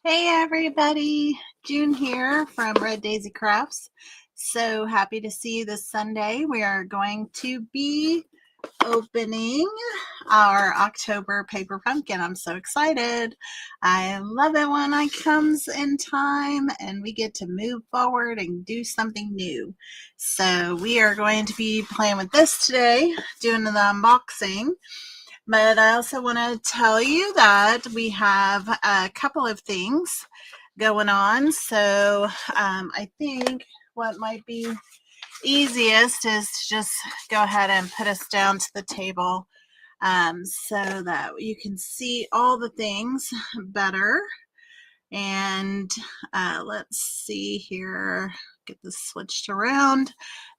Hey everybody, June here from Red Daisy Crafts. So happy to see you this Sunday. We are going to be opening our October paper pumpkin. I'm so excited. I love it when it comes in time and we get to move forward and do something new. So we are going to be playing with this today, doing the unboxing. But I also want to tell you that we have a couple of things going on. So I think what might be easiest is to just go ahead and put us down to the table so that you can see all the things better. And let's see here, get this switched around.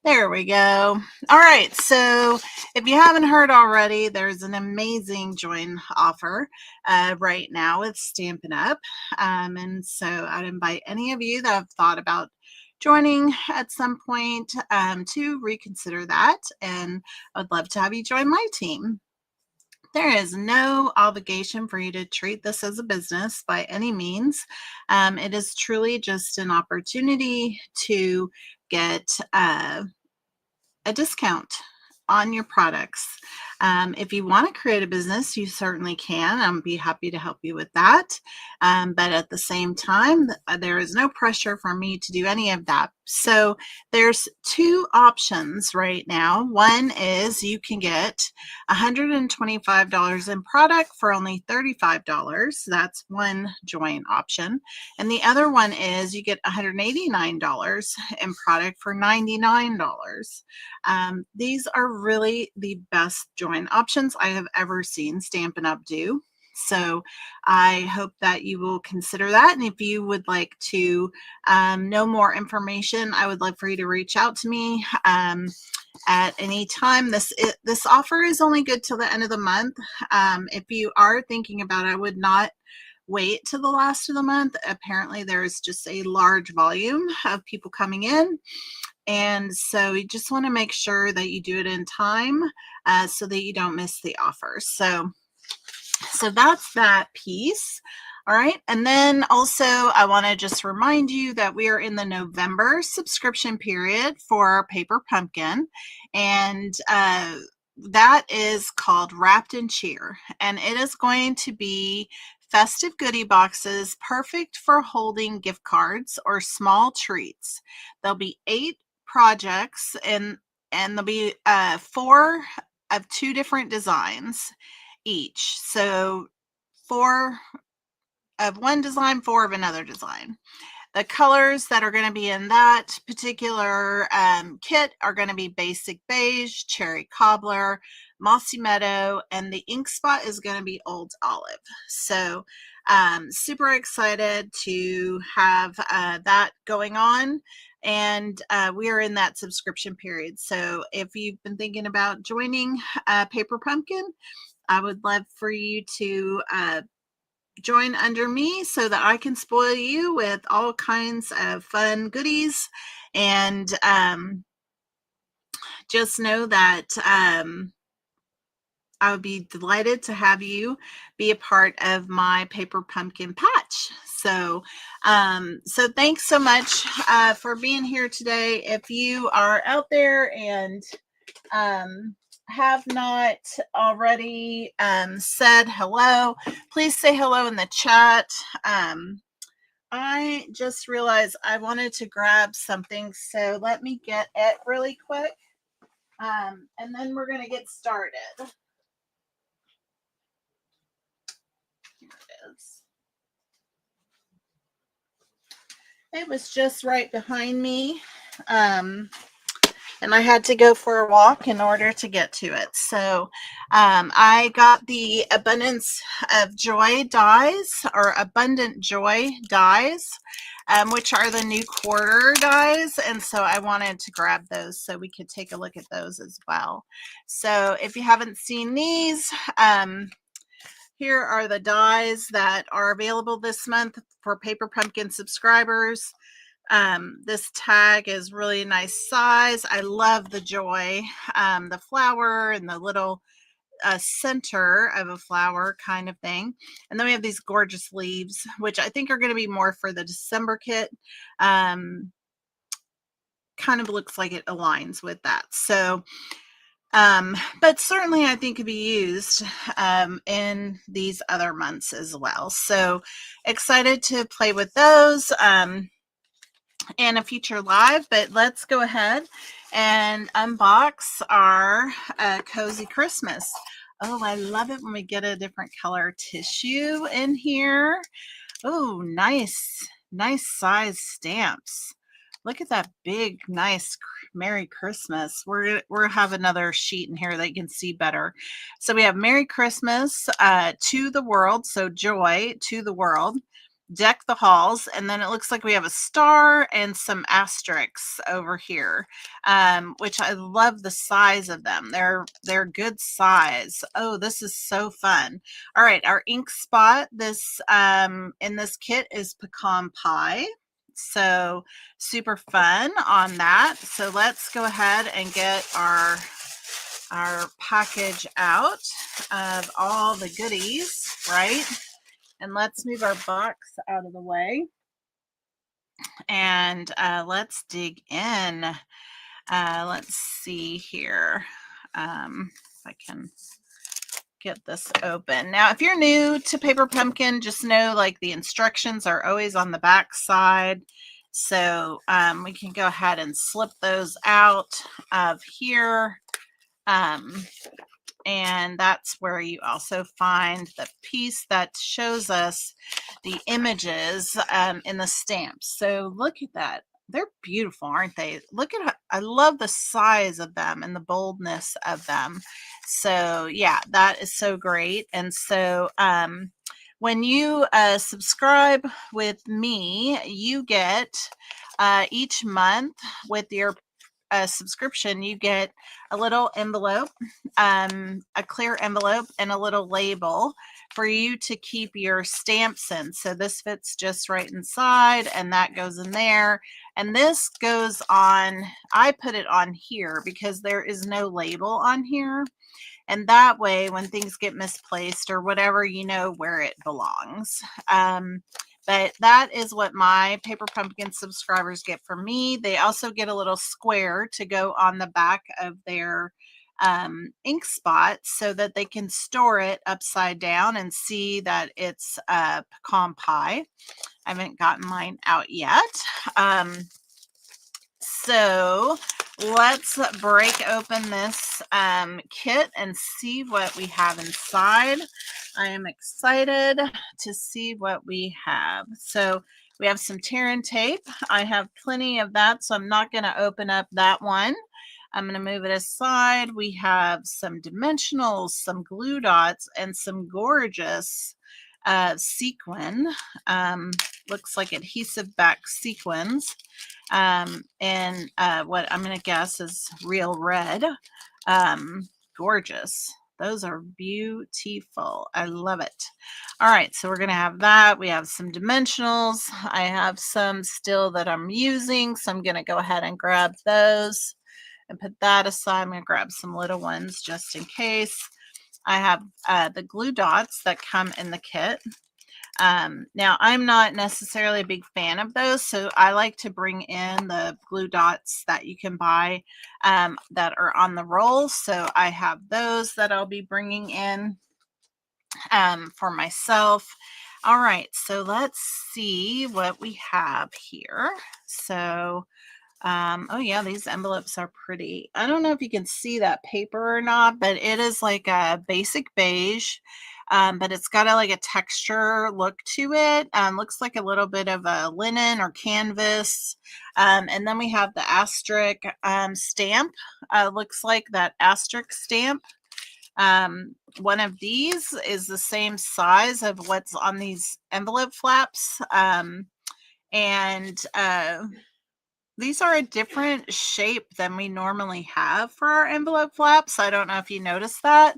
There we go. All right, so if you haven't heard already, there's an amazing join offer right now with Stampin' Up. And so I'd invite any of you that have thought about joining at some point to reconsider that. And I'd love to have you join my team. There is no obligation for you to treat this as a business by any means. It is truly just an opportunity to get a discount on your products. If you want to create a business, you certainly can. I'll be happy to help you with that. But at the same time, there is no pressure for me to do any of that. So there's two options right now. One is you can get $125 in product for only $35. That's one join option. And the other one is you get $189 in product for $99. These are really the best join options I have ever seen Stampin' Up! Do. So I hope that you will consider that. And if you would like to know more information, I would love for you to reach out to me at any time. This offer is only good till the end of the month. If you are thinking about it, I would not wait till the last of the month. Apparently there's just a large volume of people coming in. And so you just want to make sure that you do it in time so that you don't miss the offer. So that's that piece. All right. And then also I want to just remind you that we are in the November subscription period for Paper Pumpkin. And that is called Wrapped in Cheer. And it is going to be festive goodie boxes, perfect for holding gift cards or small treats. There'll be 8 projects and there'll be 4 of 2 different designs each. So 4 of one design, 4 of another design. The colors that are going to be in that particular kit are going to be basic beige, cherry cobbler, mossy meadow, and the ink spot is going to be old olive. So super excited to have that going on. And we are in that subscription period. So if you've been thinking about joining Paper Pumpkin, I would love for you to join under me so that I can spoil you with all kinds of fun goodies. And just know that I would be delighted to have you be a part of my Paper Pumpkin patch. So thanks so much for being here today. If you are out there and have not already said hello, please say hello in the chat. I just realized I wanted to grab something, so let me get it really quick, and then we're going to get started. Here it is. It was just right behind me. And I had to go for a walk in order to get to it. So I got the Abundance of Joy dies, or Abundant Joy dies, which are the new quarter dies. And so I wanted to grab those so we could take a look at those as well. So if you haven't seen these, here are the dies that are available this month for Paper Pumpkin subscribers. This tag is really nice size. I love the joy, the flower and the little a center of a flower kind of thing. And then we have these gorgeous leaves, which I think are going to be more for the December kit. Kind of looks like it aligns with that. So, but certainly I think could be used in these other months as well. So excited to play with those in a future live, but let's go ahead and unbox our Cozy Christmas. Oh, I love it when we get a different color tissue in here. Oh, nice size stamps. Look at that big, nice Merry Christmas. We're have another sheet in here that you can see better. So we have Merry Christmas to the world. So joy to the world. Deck the halls, and then it looks like we have a star and some asterisks over here, which I love the size of them. They're good size. Oh, this is so fun. All right, our ink spot this in this kit is pecan pie. So super fun on that. So let's go ahead and get our package out of all the goodies, right? And let's move our box out of the way. And let's dig in. Let's see here. If I can get this open. Now, if you're new to Paper Pumpkin, just know like the instructions are always on the back side. So we can go ahead and slip those out of here. And that's where you also find the piece that shows us the images in the stamps. So look at that. They're beautiful, aren't they? Look at how, I love the size of them and the boldness of them. So yeah, that is so great. And so when you subscribe with me, you get each month with your subscription, you get a little envelope, a clear envelope, and a little label for you to keep your stamps in. So this fits just right inside, and that goes in there. And this goes on, I put it on here because there is no label on here. And that way, when things get misplaced or whatever, you know where it belongs. But that is what my Paper Pumpkin subscribers get from me. They also get a little square to go on the back of their ink spot so that they can store it upside down and see that it's pecan pie. I haven't gotten mine out yet. So let's break open this kit and see what we have inside. I am excited to see what we have. So we have some tear and tape. I have plenty of that, so I'm not going to open up that one. I'm going to move it aside. We have some dimensionals, some glue dots, and some gorgeous sequin. Looks like adhesive back sequins. And what I'm going to guess is real red. Gorgeous. Those are beautiful. I love it. All right, so we're going to have that. We have some dimensionals. I have some still that I'm using, so I'm going to go ahead and grab those and put that aside. I'm going to grab some little ones just in case. I have the glue dots that come in the kit. Now, I'm not necessarily a big fan of those, so I like to bring in the glue dots that you can buy that are on the roll. So I have those that I'll be bringing in for myself. All right, so let's see what we have here. So oh yeah, these envelopes are pretty. I don't know if you can see that paper or not, but it is like a basic beige, but it's got like a texture look to it. Looks like a little bit of a linen or canvas. And then we have the asterisk stamp. Looks like that asterisk stamp. One of these is the same size of what's on these envelope flaps. And these are a different shape than we normally have for our envelope flaps. I don't know if you noticed that.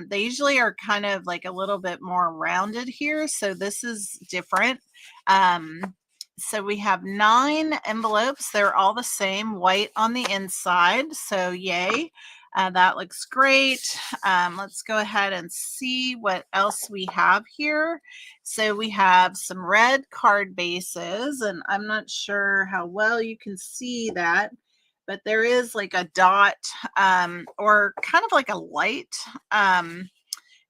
They usually are kind of like a little bit more rounded here. So this is different. So we have 9 envelopes. They're all the same, white on the inside. So yay. That looks great. Let's go ahead and see what else we have here. So we have some red card bases, and I'm not sure how well you can see that, but there is like a dot or kind of like a light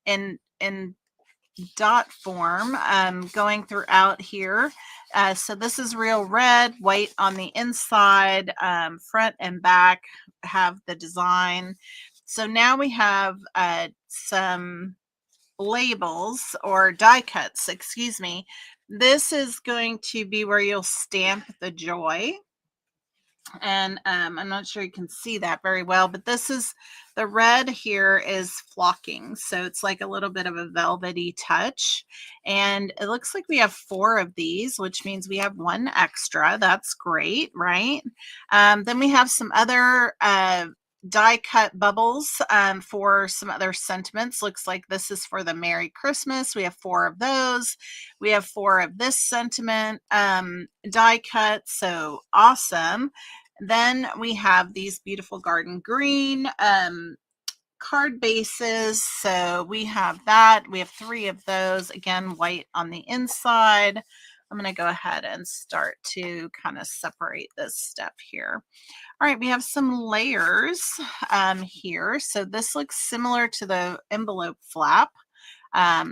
in dot form going throughout here. So this is real red, white on the inside, front and back have the design. So now we have some labels or die cuts, excuse me. This is going to be where you'll stamp the joy. And I'm not sure you can see that very well, but this is the red here is flocking. So it's like a little bit of a velvety touch. And it looks like we have 4 of these, which means we have 1 extra. That's great, right? Then we have some other die cut bubbles for some other sentiments. Looks like this is for the Merry Christmas. We have 4 of those. We have 4 of this sentiment die cut. So awesome. Then we have these beautiful garden green card bases. So we have that. We have 3 of those. Again, white on the inside. I'm going to go ahead and start to kind of separate this step here. All right, we have some layers here. So this looks similar to the envelope flap.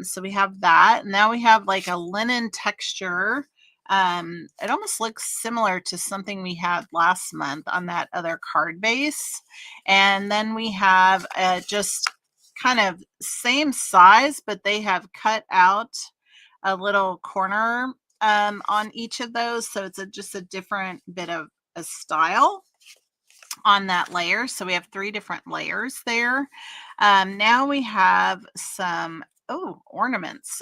So we have that. Now we have like a linen texture. It almost looks similar to something we had last month on that other card base. And then we have just kind of same size, but they have cut out a little corner on each of those. So it's just a different bit of a style on that layer. So we have 3 different layers there. Now we have some ornaments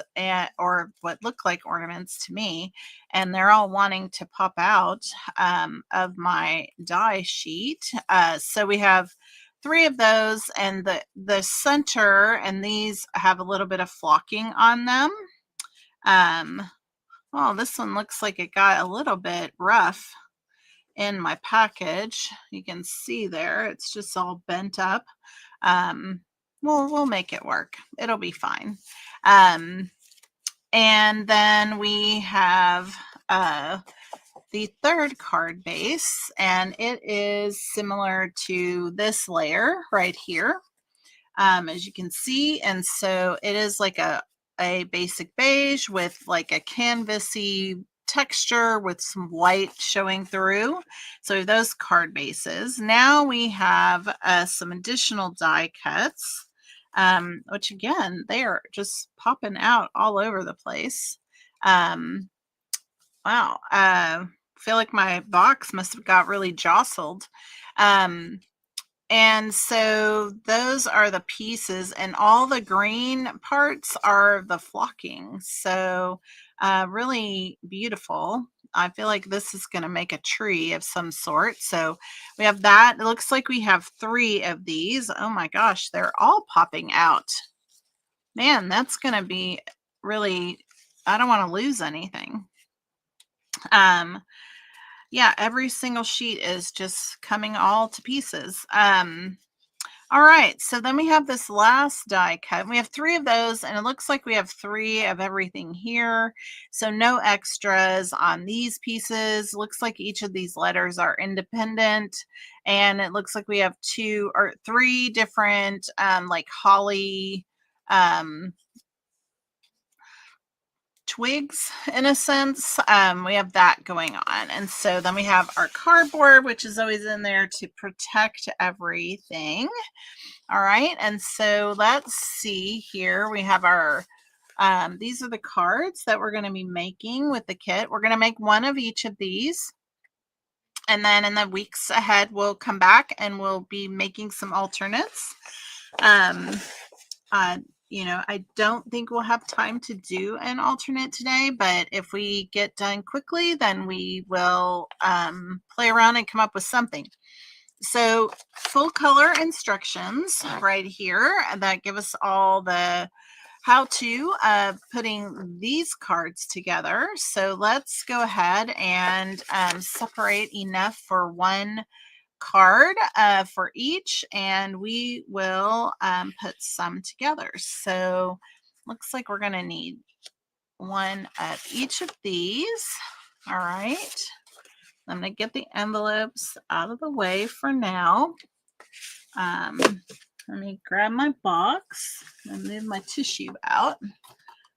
or what look like ornaments to me, and they're all wanting to pop out of my die sheet. So we have 3 of those, and the center, and these have a little bit of flocking on them. Well, this one looks like it got a little bit rough in my package. You can see there, it's just all bent up. We'll make it work. It'll be fine. And then we have the 3rd card base, and it is similar to this layer right here, as you can see. And so it is like a basic beige with like a canvasy texture with some white showing through. So those card bases. Now we have some additional die cuts, which again, they are just popping out all over the place. Wow. I feel like my box must have got really jostled. And so those are the pieces, and all the green parts are the flocking. So really beautiful. I feel like this is going to make a tree of some sort. So we have that. It looks like we have 3 of these. Oh my gosh, they're all popping out. Man, that's going to be really, I don't want to lose anything. Yeah, every single sheet is just coming all to pieces. All right, so then we have this last die cut. We have 3 of those, and it looks like we have 3 of everything here. So no extras on these pieces. Looks like each of these letters are independent, and it looks like we have 2 or 3 different like holly twigs in a sense. We have that going on. And so then we have our cardboard, which is always in there to protect everything. All right, and so let's see here. We have our these are the cards that we're going to be making with the kit. We're going to make 1 of each of these, and then in the weeks ahead we'll come back and we'll be making some alternates. You know, I don't think we'll have time to do an alternate today, but if we get done quickly, then we will play around and come up with something. So full color instructions right here that give us all the how to putting these cards together. So let's go ahead and separate enough for 1 card for each, and we will put some together. So looks like we're going to need one of each of these. All right. I'm going to get the envelopes out of the way for now. Let me grab my box and move my tissue out.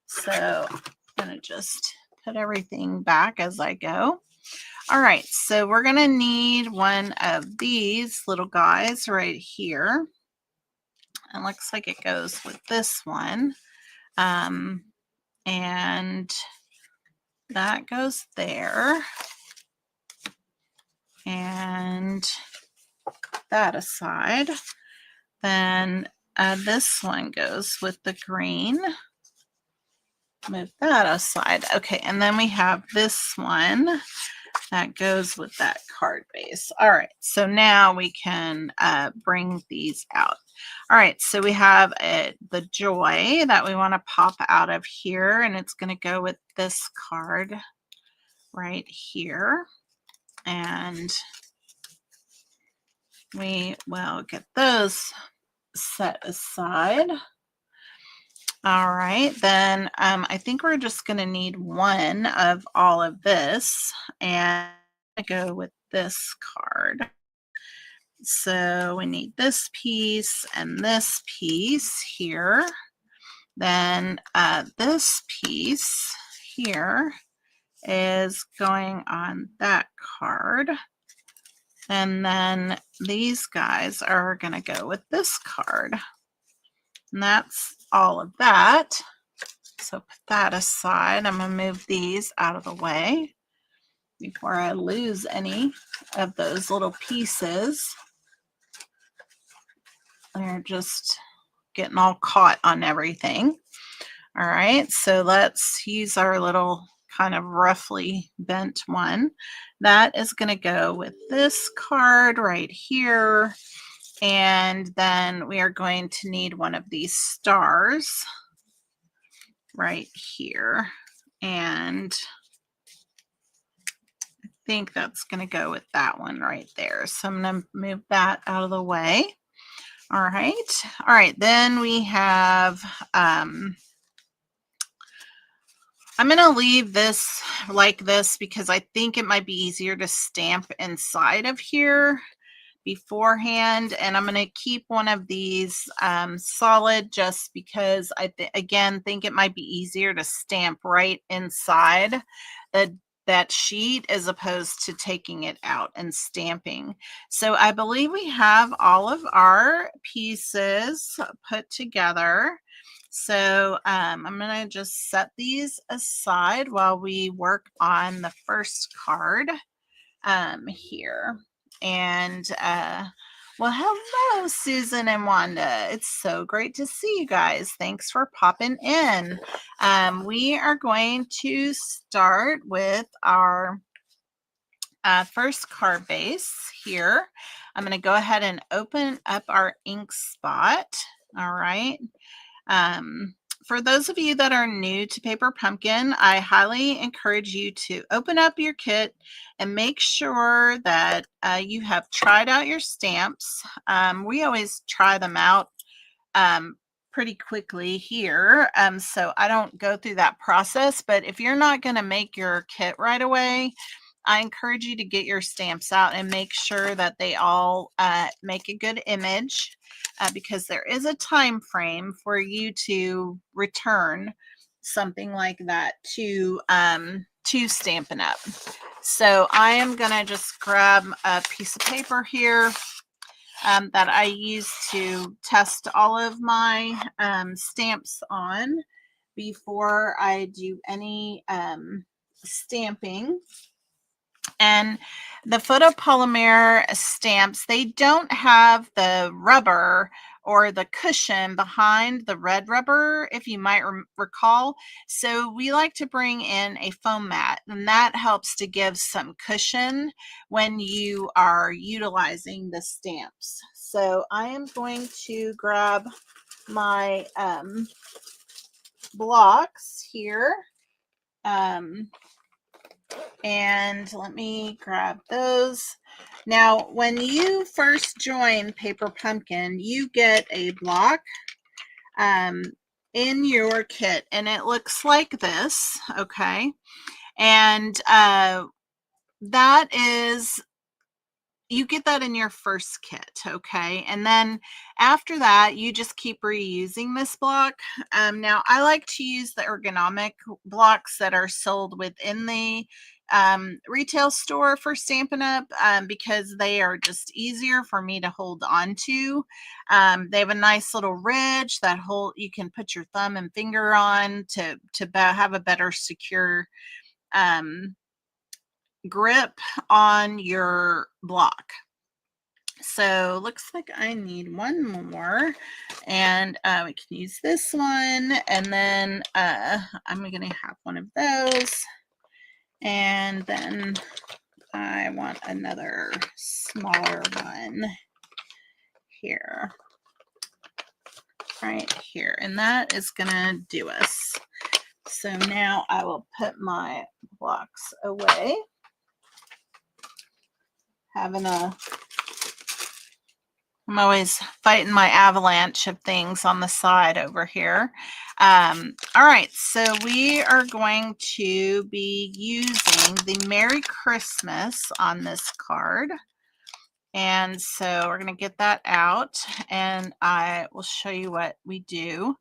So I'm going to just put everything back as I go. All right, so we're going to need one of these little guys right here. It looks like it goes with this one. And that goes there. And that aside. Then this one goes with the green. Move that aside. Okay, and then we have this one that goes with that card base. All right, so now we can bring these out. All right, so we have the joy that we want to pop out of here, and it's going to go with this card right here. And we will get those set aside. All right, then I think we're just going to need one of all of this, and go with this card. So we need this piece and this piece here. Then this piece here is going on that card. And then these guys are going to go with this card. And that's all of that. So put that aside. I'm going to move these out of the way before I lose any of those little pieces. They're just getting all caught on everything. All right, so let's use our little kind of roughly bent one. That is going to go with this card right here. And then we are going to need one of these stars right here. And I think that's going to go with that one right there. So I'm going to move that out of the way. All right, then we have, I'm going to leave this like this because I think it might be easier to stamp inside of here beforehand, and I'm going to keep one of these solid just because I again think it might be easier to stamp right inside that sheet as opposed to taking it out and stamping. So I believe we have all of our pieces put together. So I'm going to just set these aside while we work on the first card here. And well, hello, Susan and Wanda. It's so great to see you guys. Thanks for popping in. We are going to start with our first card base here. I'm going to go ahead and open up our ink spot. All right. For those of you that are new to Paper Pumpkin, I highly encourage you to open up your kit and make sure that you have tried out your stamps. We always try them out pretty quickly here, so I don't go through that process. But if you're not going to make your kit right away, I encourage you to get your stamps out and make sure that they all make a good image. Because there is a time frame for you to return something like that to Stampin' Up. So I am going to just grab a piece of paper here that I use to test all of my stamps on before I do any stamping. And the photopolymer stamps, they don't have the rubber or the cushion behind the red rubber, if you might recall. So we like to bring in a foam mat, and that helps to give some cushion when you are utilizing the stamps. So I am going to grab my blocks here. And let me grab those. Now, when you first join Paper Pumpkin, you get a block in your kit, and it looks like this, okay? And that is, you get that in your first kit, okay? And then after that, you just keep reusing this block. Now, I like to use the ergonomic blocks that are sold within the retail store for Stampin' Up! Because they are just easier for me to hold on to. They have a nice little ridge that you can put your thumb and finger on to have a better secure grip on your block. So looks like I need one more, and we can use this one, and then I'm going to have one of those, and then I want another smaller one here, right here, and that is going to do us. So now I will put my blocks away. I'm always fighting my avalanche of things on the side over here. All right, so we are going to be using the Merry Christmas on this card. And so we're going to get that out, and I will show you what we do.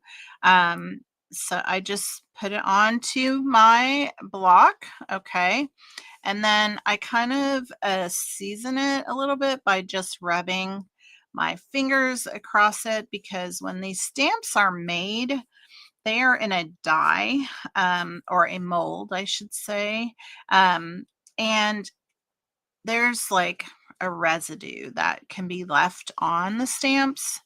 So I just put it onto my block, okay? And then I kind of season it a little bit by just rubbing my fingers across it, because when these stamps are made, they are in a die or a mold, I should say. And there's like a residue that can be left on the stamps.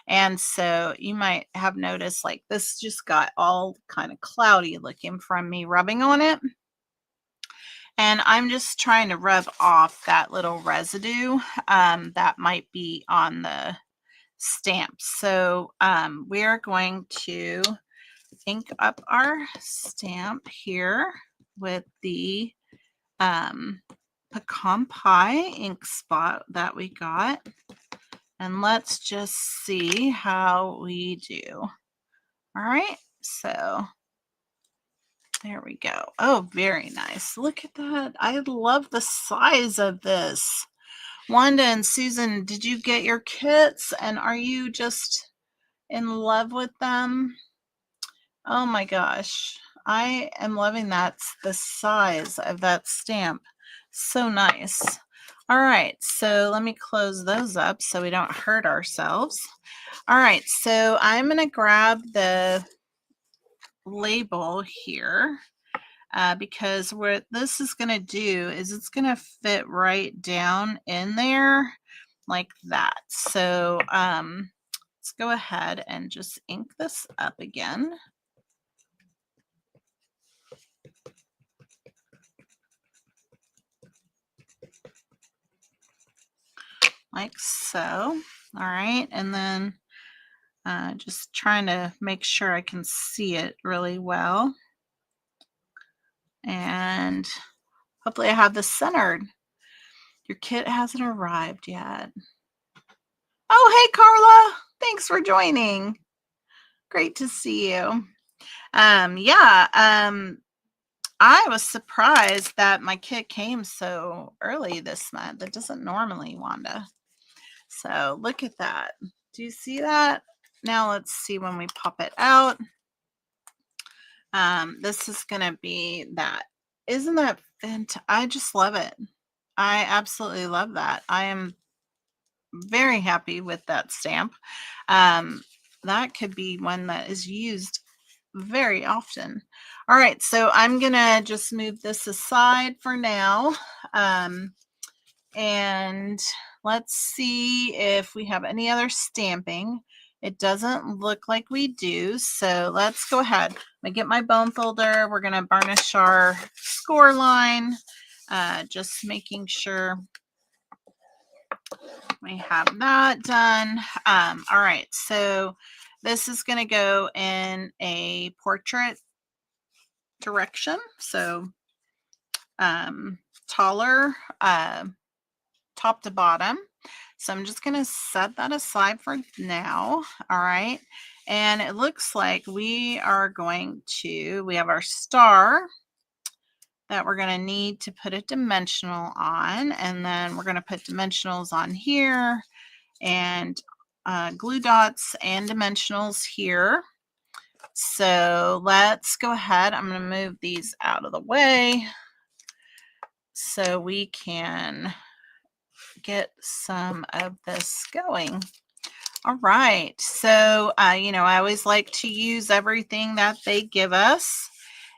And so you might have noticed like this just got all kind of cloudy looking from me rubbing on it. And I'm just trying to rub off that little residue that might be on the stamp. So we're going to ink up our stamp here with the pecan pie ink spot that we got. And let's just see how we do. All right, so there we go. Oh, very nice. Look at that. I love the size of this. Wanda and Susan, did you get your kits, and are you just in love with them? Oh my gosh. I am loving that, the size of that stamp. So nice. All right, so let me close those up so we don't hurt ourselves. All right, so I'm going to grab the label here because what this is going to do is it's going to fit right down in there like that. So let's go ahead and just ink this up again. Like so. All right, and then just trying to make sure I can see it really well. And hopefully I have this centered. Your kit hasn't arrived yet. Oh, hey, Carla. Thanks for joining. Great to see you. I was surprised that my kit came so early this month. It doesn't normally, Wanda. So look at that. Do you see that? Now let's see when we pop it out. This is going to be that. Isn't that fantastic? I just love it. I absolutely love that. I am very happy with that stamp. That could be one that is used very often. All right, so I'm going to just move this aside for now. And let's see if we have any other stamping. It doesn't look like we do, so let's go ahead. I'm gonna get my bone folder. We're gonna burnish our score line, just making sure we have that done. All right, so this is gonna go in a portrait direction. So taller top to bottom. So I'm just going to set that aside for now. All right. And it looks like we have our star that we're going to need to put a dimensional on. And then we're going to put dimensionals on here and glue dots and dimensionals here. So let's go ahead. I'm going to move these out of the way so we can get some of this going. All right. So, I always like to use everything that they give us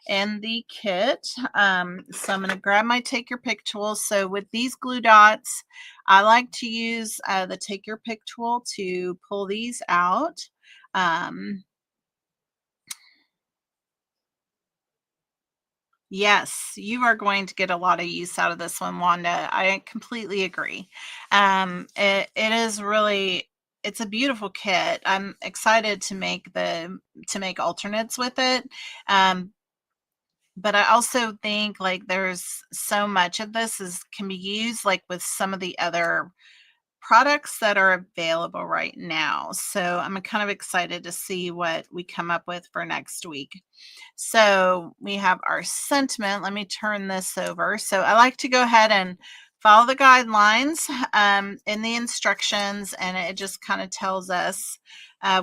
in the kit. So I'm going to grab my Take Your Pick tool. So with these glue dots, I like to use the Take Your Pick tool to pull these out. Yes, you are going to get a lot of use out of this one, Wanda. I completely agree. It is really, it's a beautiful kit. I'm excited to make alternates with it. But I also think like there's so much of this can be used like with some of the other products that are available right now. So I'm kind of excited to see what we come up with for next week. So we have our sentiment. Let me turn this over. So I like to go ahead and follow the guidelines in the instructions, and it just kind of tells us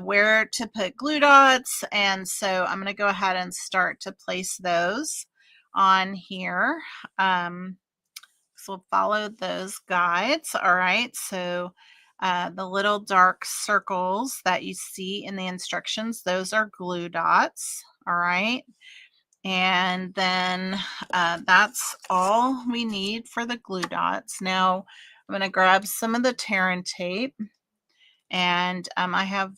where to put glue dots. And so I'm going to go ahead and start to place those on here. So we'll follow those guides. All right. So the little dark circles that you see in the instructions, those are glue dots. All right. And then that's all we need for the glue dots. Now I'm going to grab some of the tear and tape, and I have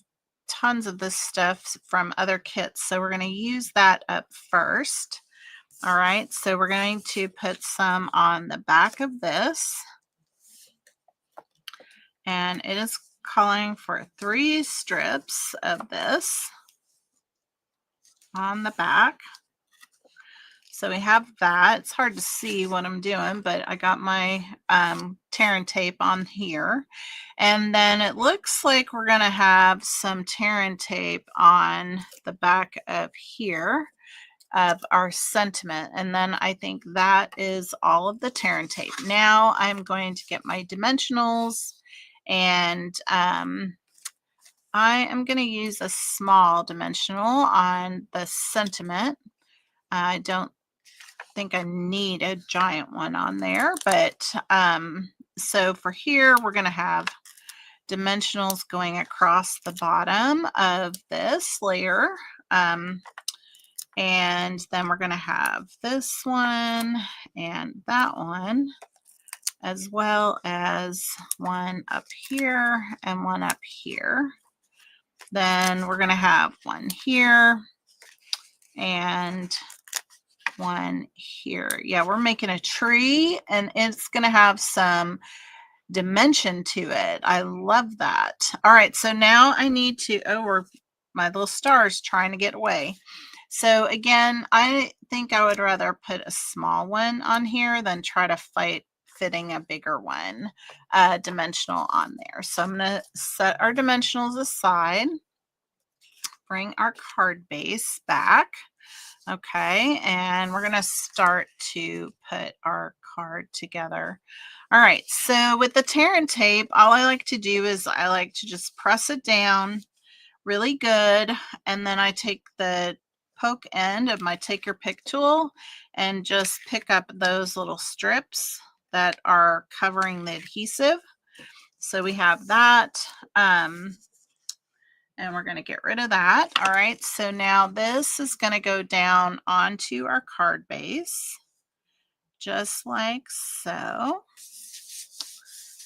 tons of this stuff from other kits. So we're going to use that up first. All right, so we're going to put some on the back of this, and it is calling for 3 strips of this on the back. So we have that. It's hard to see what I'm doing, but I got my tear and tape on here. And then it looks like we're going to have some tear and tape on the back of here of our sentiment. And then I think that is all of the tear and tape. Now I'm going to get my dimensionals, and I am going to use a small dimensional on the sentiment. I don't think I need a giant one on there, but so for here we're going to have dimensionals going across the bottom of this layer, and then we're going to have this one and that one, as well as one up here and one up here. Then we're going to have one here and one here. Yeah, we're making a tree, and it's going to have some dimension to it. I love that. All right, so now I need to, my little star is trying to get away. So again, I think I would rather put a small one on here than try to fight fitting a bigger one dimensional on there. So I'm going to set our dimensionals aside, bring our card base back. Okay, and we're going to start to put our card together. All right, so with the tear and tape, all I like to do is I like to just press it down really good, and then I take the poke end of my Take Your Pick tool and just pick up those little strips that are covering the adhesive. So we have that. And we're going to get rid of that. All right, so now this is going to go down onto our card base, just like so.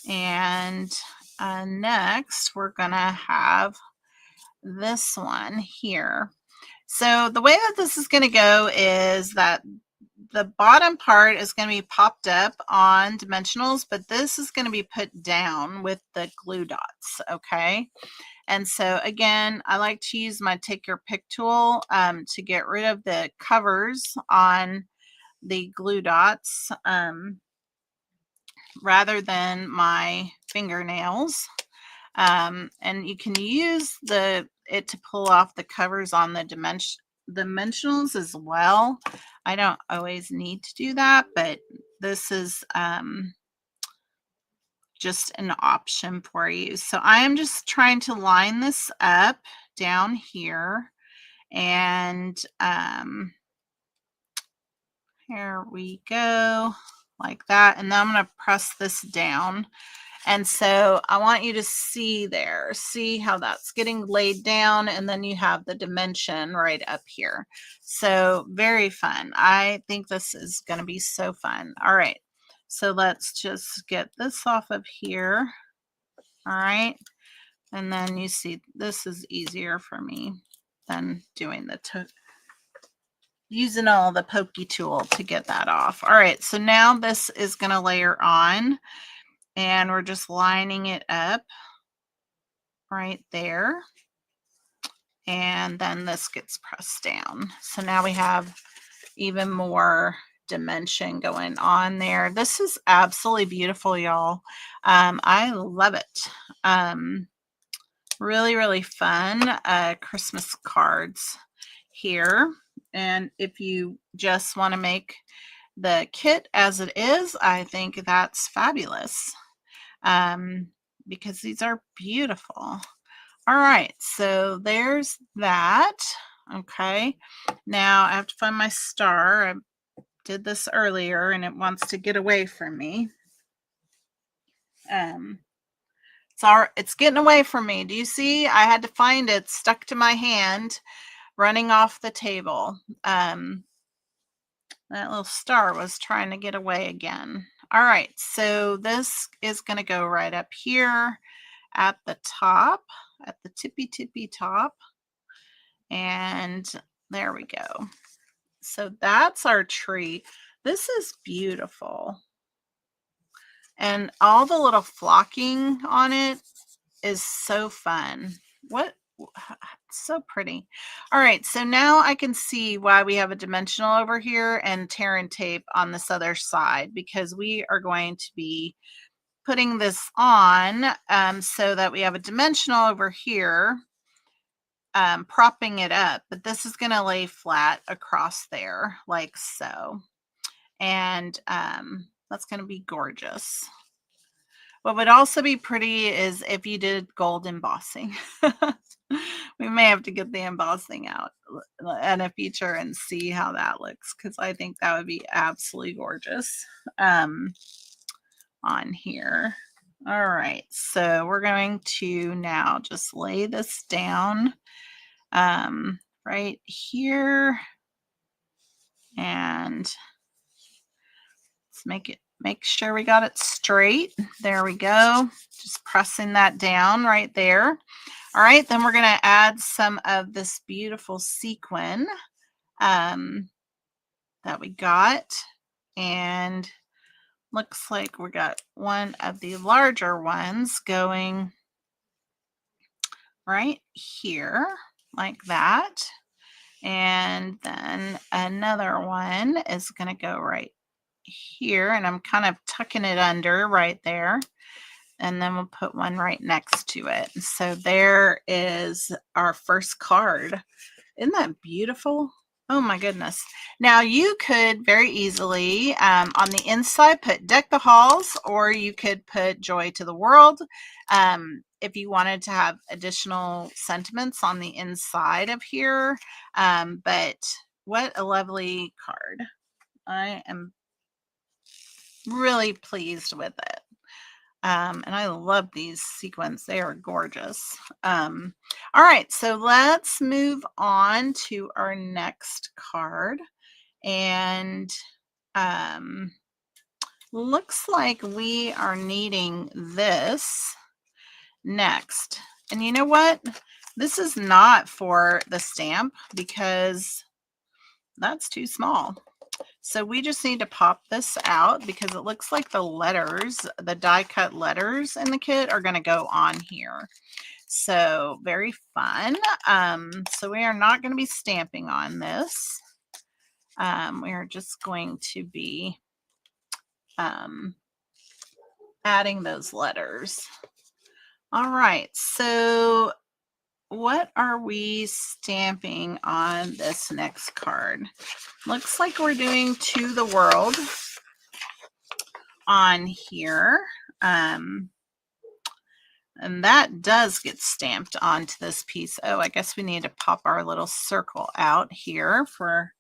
And next, we're going to have this one here. So the way that this is going to go is that the bottom part is going to be popped up on dimensionals, but this is going to be put down with the glue dots, okay? And so again, I like to use my Take Your Pick tool to get rid of the covers on the glue dots rather than my fingernails. And you can use it to pull off the covers on the dimensionals as well. I don't always need to do that, but this is just an option for you. So I am just trying to line this up down here, and here we go, like that. And then I'm going to press this down. And so I want you to see how that's getting laid down, and then you have the dimension right up here. So very fun. I think this is going to be so fun. All right, so let's just get this off of here. All right, and then you see this is easier for me than doing using all the pokey tool to get that off. All right, so now this is going to layer on. And we're just lining it up right there. And then this gets pressed down. So now we have even more dimension going on there. This is absolutely beautiful, y'all. I love it. Really, really fun Christmas cards here. And if you just want to make the kit as it is, I think that's fabulous. Because these are beautiful. All right, so there's that. Okay, now I have to find my star. I did this earlier and it wants to get away from me. It's getting away from me. Do you see? I had to find it, stuck to my hand, running off the table. That little star was trying to get away again. All right, so this is going to go right up here at the top, at the tippy top. And there we go. So that's our tree. This is beautiful. And all the little flocking on it is so fun. So pretty. All right, so now I can see why we have a dimensional over here and tear and tape on this other side, because we are going to be putting this on so that we have a dimensional over here propping it up, but this is going to lay flat across there like so. And that's going to be gorgeous. What would also be pretty is if you did gold embossing. We may have to get the embossing out in a future and see how that looks, because I think that would be absolutely gorgeous on here. All right, so we're going to now just lay this down right here, and let's make sure we got it straight. There we go. Just pressing that down right there. All right, then we're going to add some of this beautiful sequin that we got, and looks like we got one of the larger ones going right here like that, and then another one is going to go right here, and I'm kind of tucking it under right there, and then we'll put one right next to it. So there is our first card. Isn't that beautiful? Oh my goodness. Now you could very easily on the inside put Deck the Halls, or you could put Joy to the World if you wanted to have additional sentiments on the inside of here. But what a lovely card. I am really pleased with it. And I love these sequins. They are gorgeous. All right, so let's move on to our next card. And looks like we are needing this next. And you know what? This is not for the stamp because that's too small. So we just need to pop this out because it looks like the letters, the die cut letters in the kit are going to go on here. So very fun. So we are not going to be stamping on this. we're just going to be adding those letters. All right, so what are we stamping on this next card? Looks like we're doing To the World on here. And that does get stamped onto this piece. Oh, I guess we need to pop our little circle out here for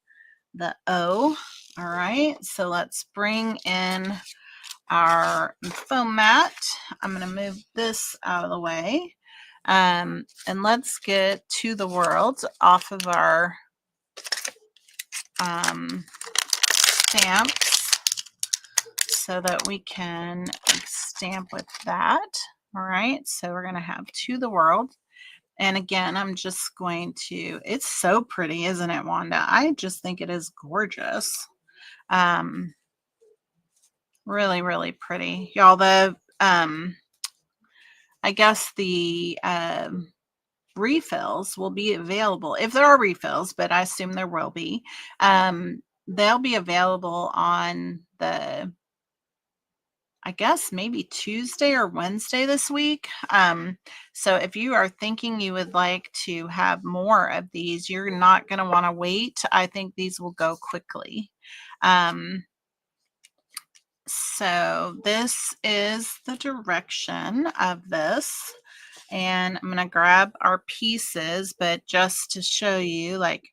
the O. All right, so let's bring in our foam mat. I'm going to move this out of the way. And let's get To the World off of our stamps so that we can stamp with that. All right, so we're going to have To the World. And again, I'm just going to, it's so pretty, isn't it, Wanda? I just think it is gorgeous. Really, really pretty. Y'all, the, I guess the refills will be available, if there are refills, but I assume there will be. They'll be available on the, I guess maybe Tuesday or Wednesday this week. So if you are thinking you would like to have more of these, you're not going to want to wait. I think these will go quickly. So this is the direction of this. And I'm going to grab our pieces, but just to show you, like,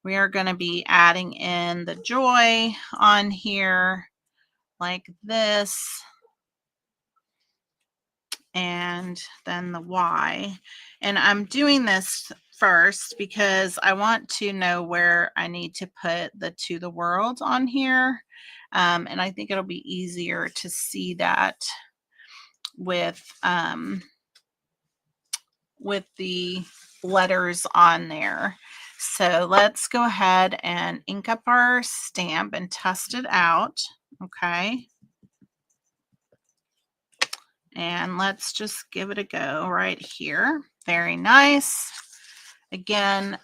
we are going to be adding in the joy on here like this, and then the Y. And I'm doing this first because I want to know where I need to put the To the World on here. And I think it'll be easier to see that with the letters on there. So let's go ahead and ink up our stamp and test it out. Okay. And let's just give it a go right here. Very nice. Again,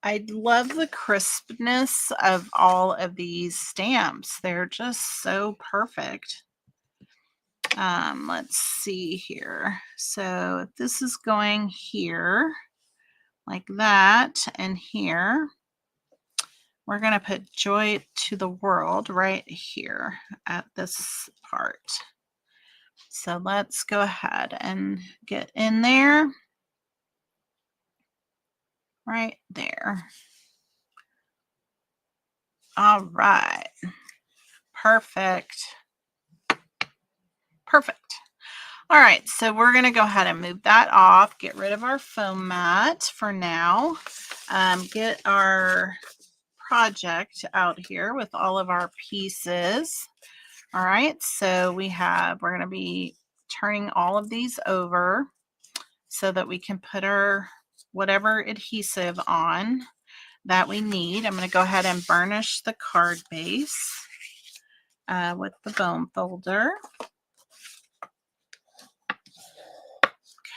I love the crispness of all of these stamps. They're just so perfect. Let's see here. So if this is going here like that, and here, we're going to put Joy to the World right here at this part. So let's go ahead and get in there. Right there. All right. Perfect. Perfect. All right, so we're going to go ahead and move that off, get rid of our foam mat for now, get our project out here with all of our pieces. All right, so we're going to be turning all of these over so that we can put our whatever adhesive on that we need. I'm going to go ahead and burnish the card base with the bone folder.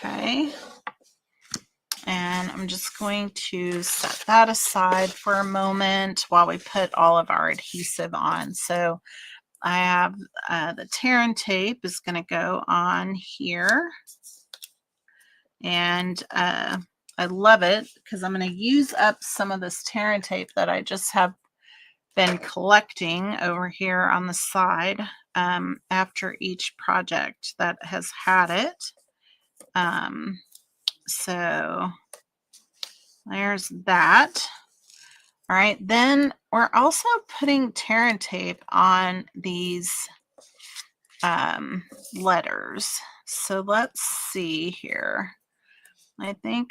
Okay, and I'm just going to set that aside for a moment while we put all of our adhesive on. So I have the tear and tape is going to go on here, and I love it because I'm going to use up some of this tear and tape that I just have been collecting over here on the side after each project that has had it. So there's that. All right, then we're also putting tear and tape on these letters. So let's see here. I think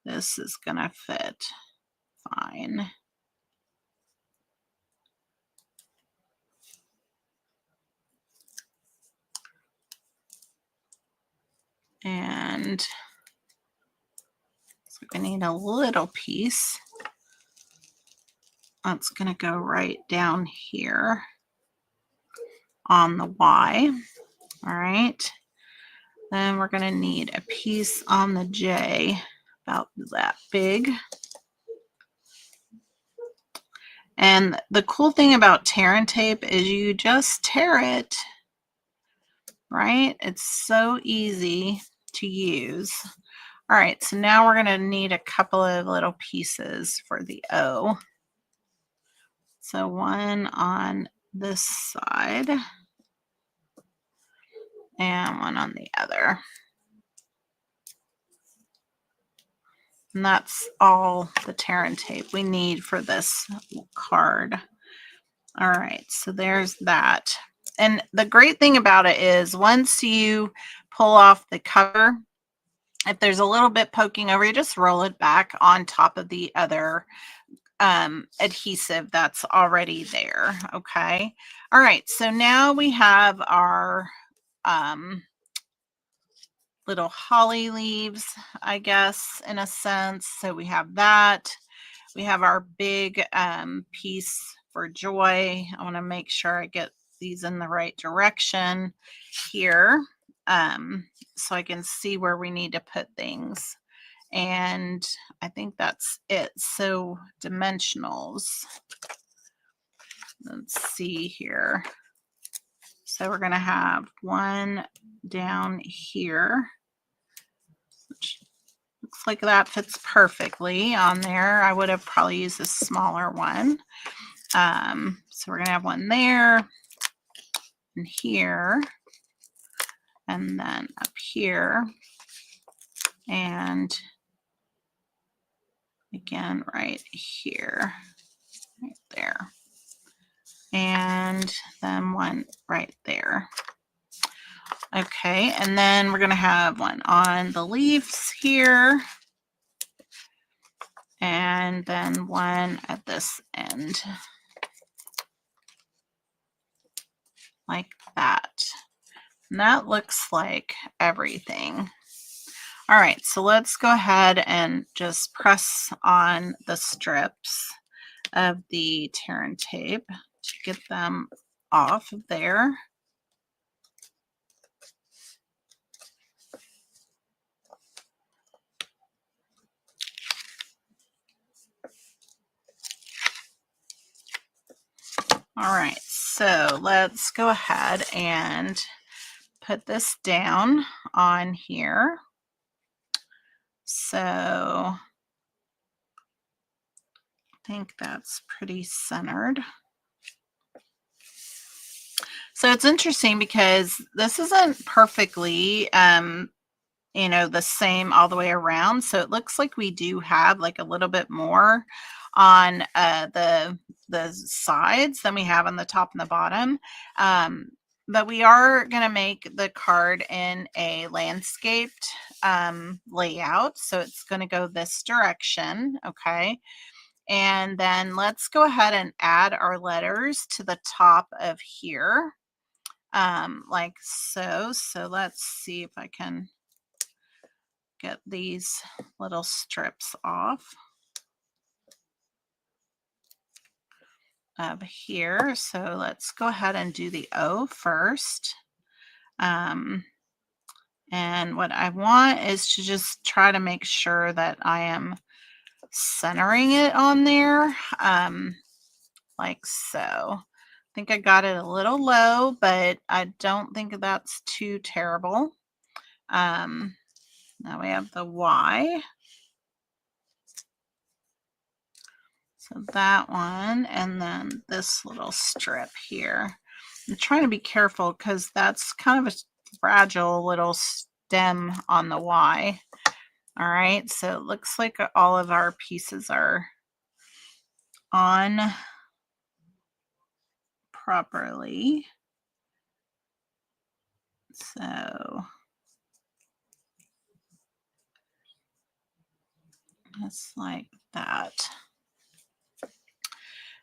this is gonna fit fine. And so we need a little piece. That's going to go right down here on the Y. All right. Then we're going to need a piece on the J about that big. And the cool thing about tear and tape is you just tear it, right? It's so easy to use. All right, so now we're going to need a couple of little pieces for the O. So one on this side and one on the other. And that's all the tear and tape we need for this card. All right, so there's that. And the great thing about it is once you pull off the cover, if there's a little bit poking over, you just roll it back on top of the other adhesive that's already there. Okay. All right, so now we have our little holly leaves, I guess, in a sense. So we have that. We have our big piece for joy. I want to make sure I get these in the right direction here, so I can see where we need to put things. And I think that's it. So dimensionals. Let's see here. So we're going to have one down here, which looks like that fits perfectly on there. I would have probably used a smaller one. So we're going to have one there and here, and then up here, and again right here, right there, and then one right there. Okay, and then we're going to have one on the leaves here, and then one at this end, like that. And that looks like everything. All right, so let's go ahead and just press on the strips of the tear and tape to get them off of there. All right, so let's go ahead and put this down on here. So I think that's pretty centered. So it's interesting because this isn't perfectly, you know, the same all the way around. So it looks like we do have like a little bit more on the sides than we have on the top and the bottom. But we are going to make the card in a landscaped layout. So it's going to go this direction. Okay. And then let's go ahead and add our letters to the top of here, like so. So let's see if I can get these little strips off of here. So let's go ahead and do the O first. And what I want is to just try to make sure that I am centering it on there, like so. I think I got it a little low, but I don't think that's too terrible. Now we have the Y. So that one, and then this little strip here. I'm trying to be careful because that's kind of a fragile little stem on the Y. All right, so it looks like all of our pieces are on properly. So just like that.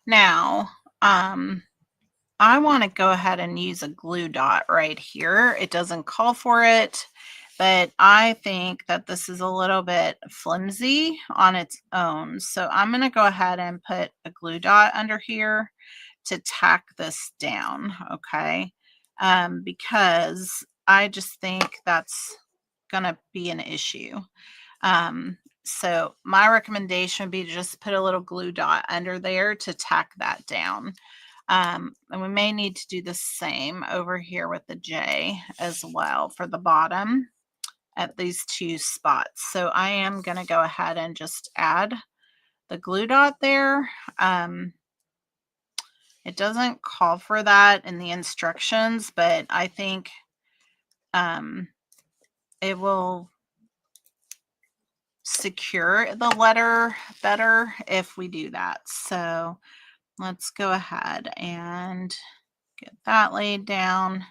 Now, I want to go ahead and use a glue dot right here. It doesn't call for it, but I think that this is a little bit flimsy on its own. So I'm going to go ahead and put a glue dot under here to tack this down, okay? Because I just think that's going to be an issue. So my recommendation would be to just put a little glue dot under there to tack that down. And we may need to do the same over here with the J as well for the bottom at these two spots. So I am going to go ahead and just add the glue dot there. It doesn't call for that in the instructions, but I think it will secure the letter better if we do that. So let's go ahead and get that laid down,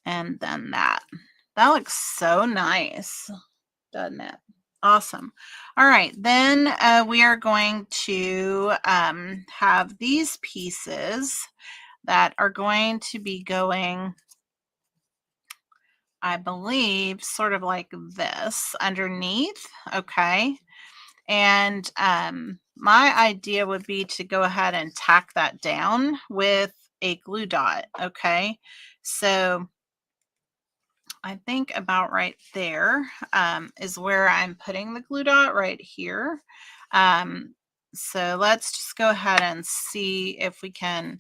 and then that. That looks so nice, doesn't it? Awesome. All right, then we are going to have these pieces that are going to be going, I believe, sort of like this underneath. Okay. And my idea would be to go ahead and tack that down with a glue dot. Okay. So I think about right there is where I'm putting the glue dot, right here. So let's just go ahead and see if we can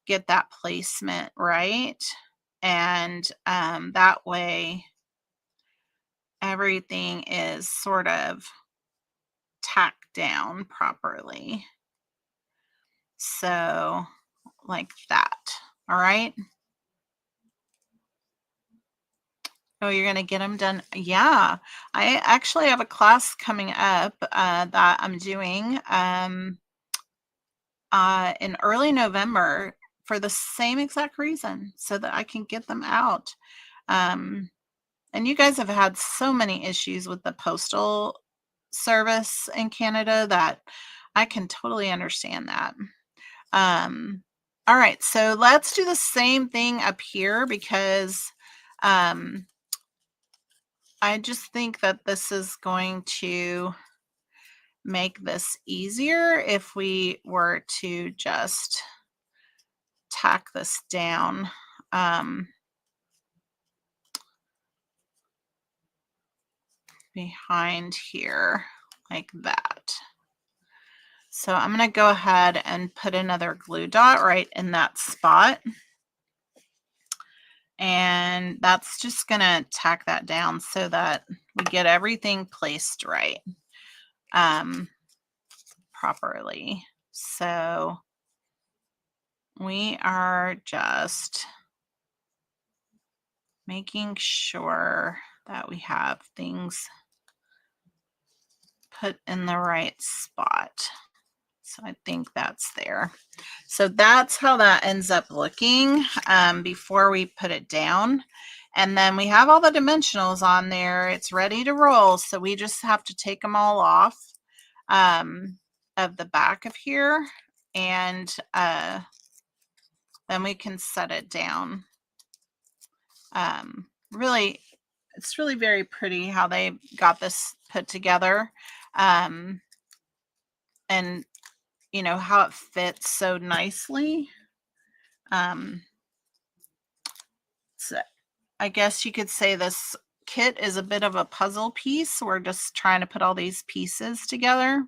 get that placement right. And that way everything is sort of tacked down properly. So like that. All right. Oh, you're going to get them done. Yeah. I actually have a class coming up that I'm doing in early November for the same exact reason, so that I can get them out. And you guys have had so many issues with the postal service in Canada that I can totally understand that. All right, so let's do the same thing up here because I just think that this is going to make this easier if we were to just tack this down. Behind here like that. So I'm going to go ahead and put another glue dot right in that spot. And that's just going to tack that down so that we get everything placed right properly. So we are just making sure that we have things put in the right spot. So I think that's there. So that's how that ends up looking before we put it down. And then we have all the dimensionals on there. It's ready to roll. So we just have to take them all off of the back of here. And then we can set it down. Really, it's really very pretty how they got this put together. And you know how it fits so nicely. So I guess you could say this kit is a bit of a puzzle piece. We're just trying to put all these pieces together.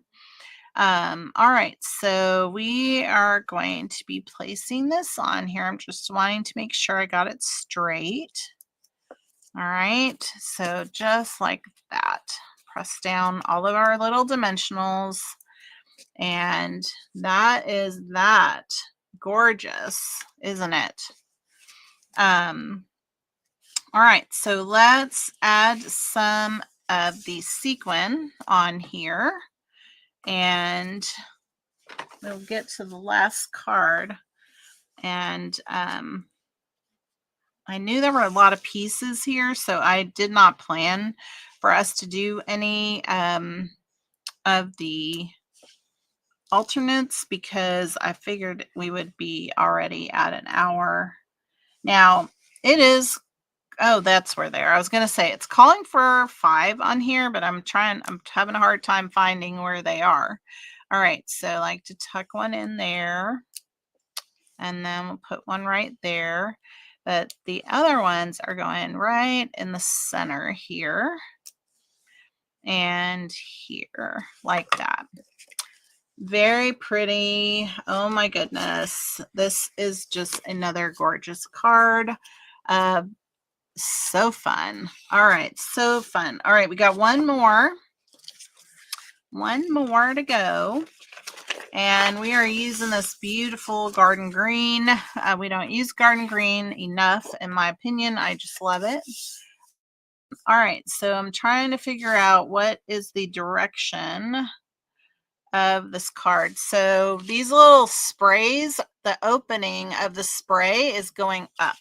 All right, so we are going to be placing this on here. I'm just wanting to make sure I got it straight. All right, so just like that, press down all of our little dimensionals. And that is that. Gorgeous, isn't it? All right, so let's add some of the sequin on here, and we'll get to the last card. And I knew there were a lot of pieces here, so I did not plan for us to do any of the alternates because I figured we would be already at an hour. Now it is, oh, that's where they are. I was going to say it's calling for 5 on here, but I'm having a hard time finding where they are. All right, so I like to tuck one in there, and then we'll put one right there. But the other ones are going right in the center here. and here, like that. Very pretty. Oh my goodness. This is just another gorgeous card. So fun. All right, so fun. All right, we got one more to go. And we are using this beautiful garden green. We don't use garden green enough, in my opinion. I just love it. All right, so I'm trying to figure out what is the direction of this card. So these little sprays, the opening of the spray is going up.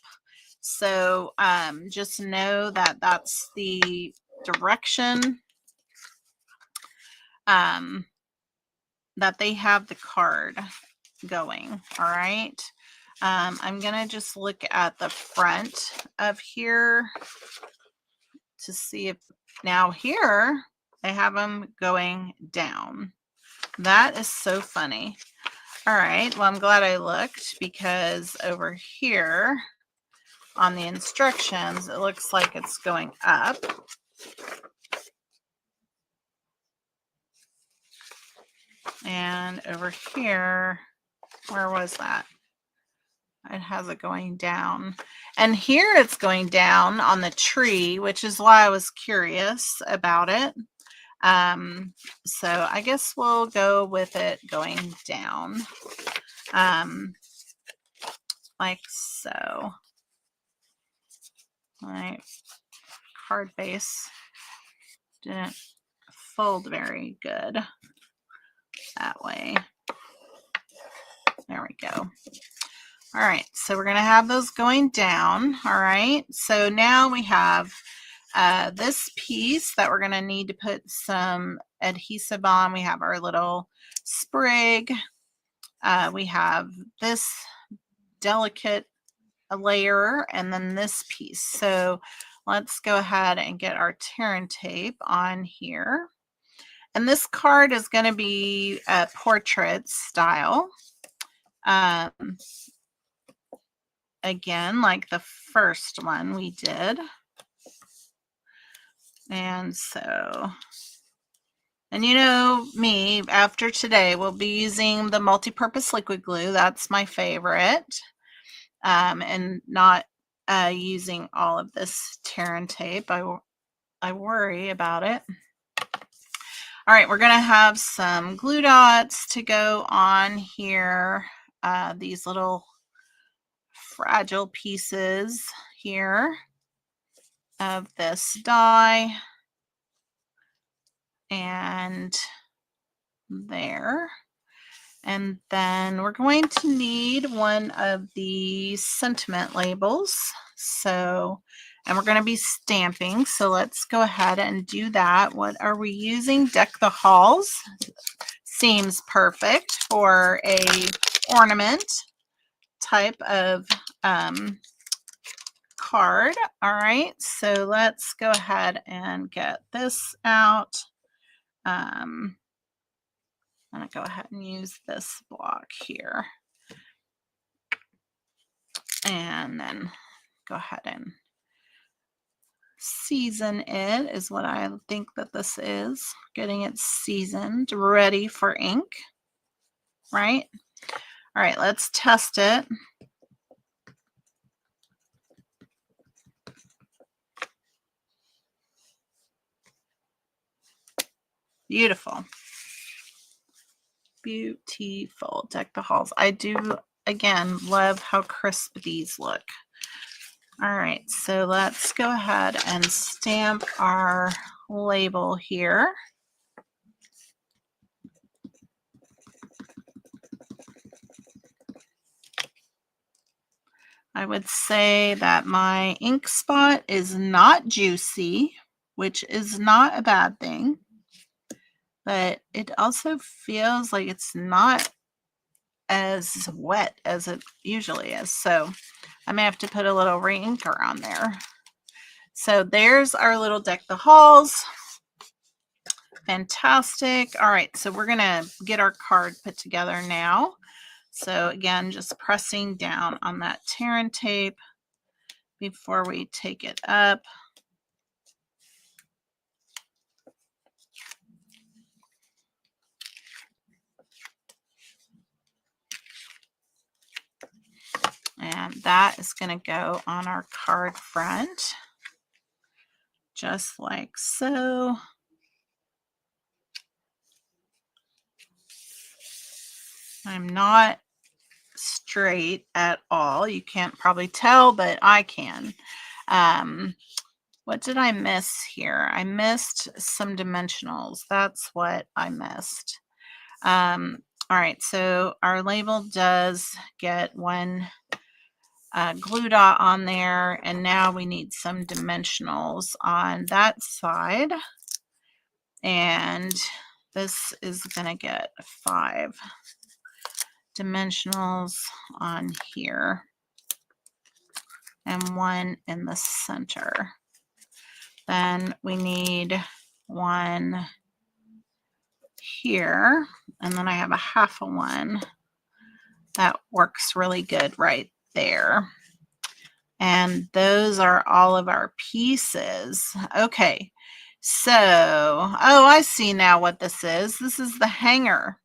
So just know that that's the direction that they have the card going. All right. I'm going to just look at the front of here to see if now here they have them going down. That is so funny. All right. Well, I'm glad I looked, because over here on the instructions, it looks like it's going up. And over here, where was that? It has it going down. And here it's going down on the tree, which is why I was curious about it. So I guess we'll go with it going down. Like so. My card base didn't fold very good that way. There we go. All right, so we're going to have those going down. All right, so now we have this piece that we're going to need to put some adhesive on. We have our little sprig. We have this delicate layer, and then this piece. So let's go ahead and get our tear and tape on here. And this card is going to be a portrait style. Again, like the first one we did. And so, and you know me, after today, we'll be using the multi-purpose liquid glue. That's my favorite. And not using all of this tear and tape. I worry about it. All right, we're going to have some glue dots to go on here. These little fragile pieces here of this die, and there. And then we're going to need one of the sentiment labels. So, and we're going to be stamping. So let's go ahead and do that. What are we using? Deck the Halls. Seems perfect for a ornament type of card. All right, so let's go ahead and get this out. I'm going to go ahead and use this block here. And then go ahead and season it is what I think that this is. Getting it seasoned, ready for ink, right? All right, let's test it. Beautiful. Beautiful. Deck the Halls. I do, again, love how crisp these look. All right, so let's go ahead and stamp our label here. I would say that my ink spot is not juicy, which is not a bad thing, but it also feels like it's not as wet as it usually is. So I may have to put a little re-inker on there. So there's our little Deck the Halls. Fantastic. All right, so we're going to get our card put together now. So again, just pressing down on that tear and tape before we take it up. that is going to go on our card front, just like so. I'm not straight at all. You can't probably tell, but I can. What did I miss here? I missed some dimensionals. That's what I missed. All right, so our label does get one glue dot on there, and now we need some dimensionals on that side. And this is going to get 5 dimensionals on here and 1 in the center. Then we need 1 here, and then I have a half of 1 that works really good right there. And those are all of our pieces. Okay, so, oh, I see now what this is. This is the hanger.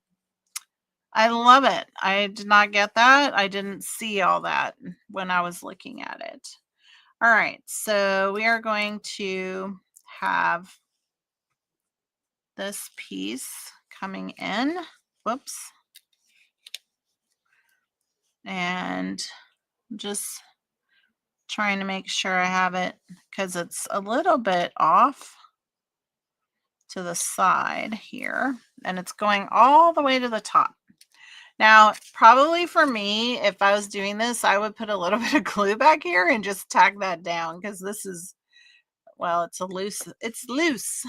I love it. I did not get that. I didn't see all that when I was looking at it. All right, so we are going to have this piece coming in. Whoops. And just trying to make sure I have it because it's a little bit off to the side here, and it's going all the way to the top. Now, probably for me, if I was doing this, I would put a little bit of glue back here and just tack that down because this is, well, it's loose.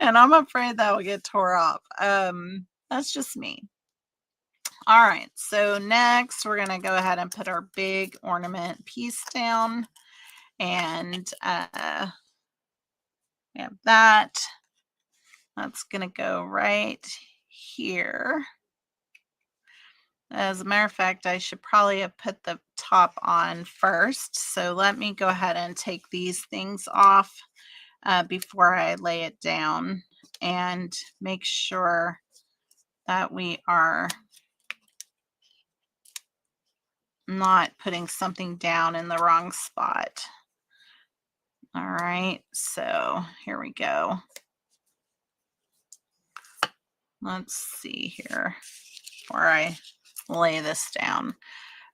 And I'm afraid that will get tore off. That's just me. All right, so next we're going to go ahead and put our big ornament piece down, and we have that. That's going to go right here. As a matter of fact, I should probably have put the top on first. So let me go ahead and take these things off before I lay it down and make sure that we are not putting something down in the wrong spot. All right, so here we go. Let's see here before I lay this down.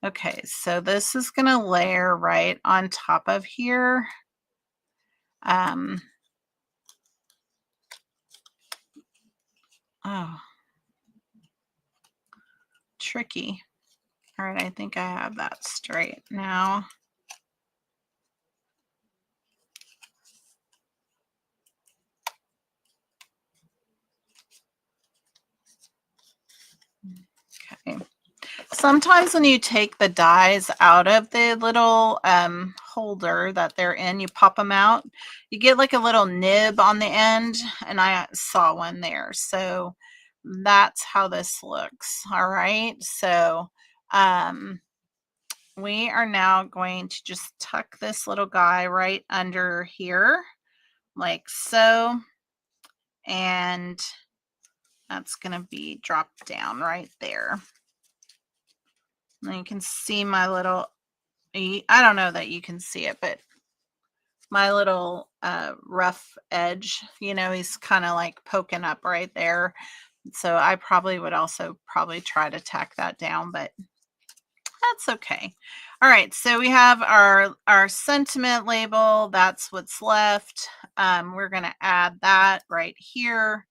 Okay, so this is going to layer right on top of here. Oh, tricky. All right, I think I have that straight now. Okay. Sometimes when you take the dies out of the little holder that they're in, you pop them out, you get like a little nib on the end, and I saw one there. So that's how this looks. All right, so we are now going to just tuck this little guy right under here like so, and that's going to be dropped down right there. And you can see my little, I don't know that you can see it, but my little rough edge, you know, he's kind of like poking up right there. So I probably would also try to tack that down, but that's okay. All right, so we have our sentiment label. That's what's left. We're going to add that right here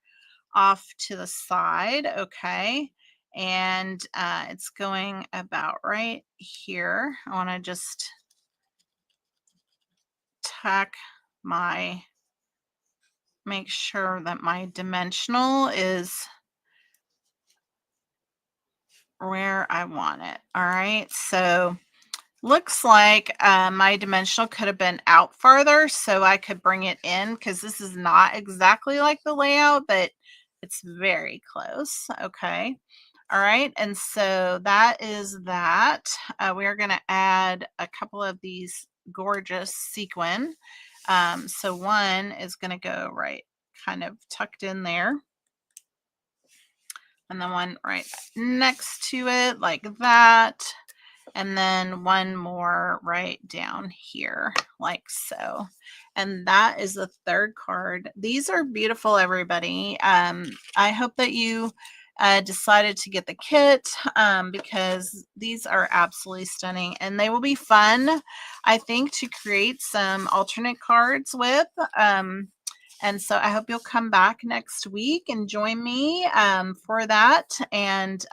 off to the side. Okay. And it's going about right here. I want to just tack make sure that my dimensional is where I want it. All right, so looks like my dimensional could have been out farther, so I could bring it in because this is not exactly like the layout, but it's very close. Okay. All right, and so that is that. We're going to add a couple of these gorgeous sequin. So one is going to go right kind of tucked in there. And then one right next to it like that. and then one more right down here like so. And that is the third card. These are beautiful, everybody. I hope that you decided to get the kit because these are absolutely stunning, and they will be fun, I think, to create some alternate cards with. And so I hope you'll come back next week and join me for that. And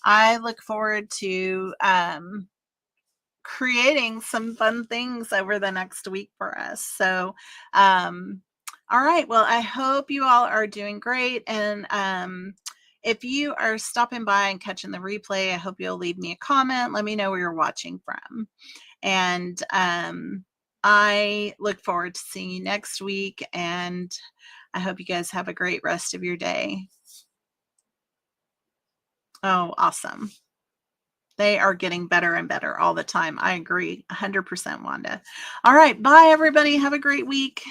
I look forward to creating some fun things over the next week for us. So, all right. Well, I hope you all are doing great. And if you are stopping by and catching the replay, I hope you'll leave me a comment. Let me know where you're watching from. And I look forward to seeing you next week. And I hope you guys have a great rest of your day. Oh, awesome. They are getting better and better all the time. I agree 100%, Wanda. All right. Bye, everybody. Have a great week.